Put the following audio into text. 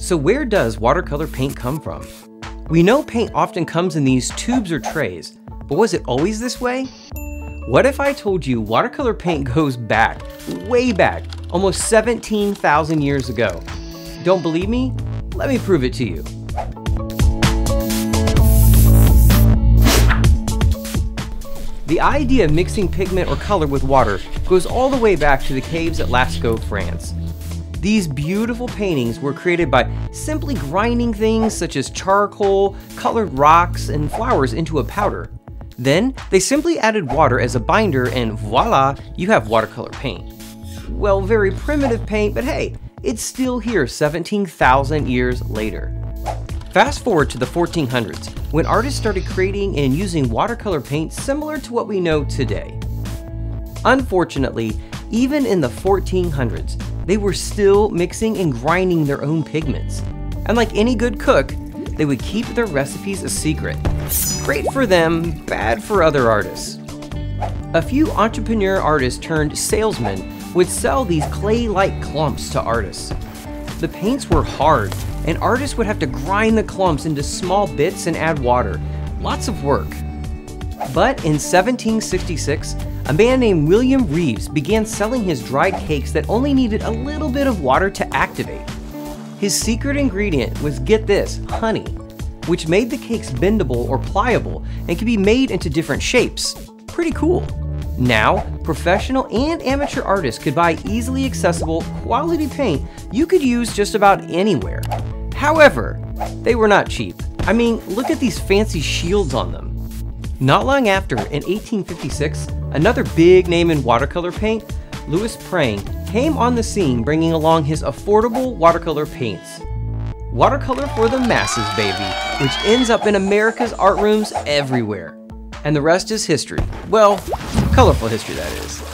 So where does watercolor paint come from? We know paint often comes in these tubes or trays, but was it always this way? What if I told you watercolor paint goes back, way back, almost 17,000 years ago? Don't believe me? Let me prove it to you. The idea of mixing pigment or color with water goes all the way back to the caves at Lascaux, France. These beautiful paintings were created by simply grinding things such as charcoal, colored rocks, and flowers into a powder. Then, they simply added water as a binder and voila, you have watercolor paint. Well, very primitive paint, but hey, it's still here 17,000 years later. Fast forward to the 1400s, when artists started creating and using watercolor paint similar to what we know today. Unfortunately, even in the 1400s, they were still mixing and grinding their own pigments. And like any good cook, they would keep their recipes a secret. Great for them, bad for other artists. A few entrepreneur artists turned salesmen would sell these clay-like clumps to artists. The paints were hard, and artists would have to grind the clumps into small bits and add water. Lots of work. But in 1766, a man named William Reeves began selling his dried cakes that only needed a little bit of water to activate. His secret ingredient was, get this, honey, which made the cakes bendable or pliable and could be made into different shapes. Pretty cool. Now, professional and amateur artists could buy easily accessible, quality paint you could use just about anywhere. However, they were not cheap. I mean, look at these fancy shields on them. Not long after, in 1856, another big name in watercolor paint, Louis Prang, came on the scene bringing along his affordable watercolor paints. Watercolor for the masses, baby, which ends up in America's art rooms everywhere. And the rest is history. Well, colorful history, that is.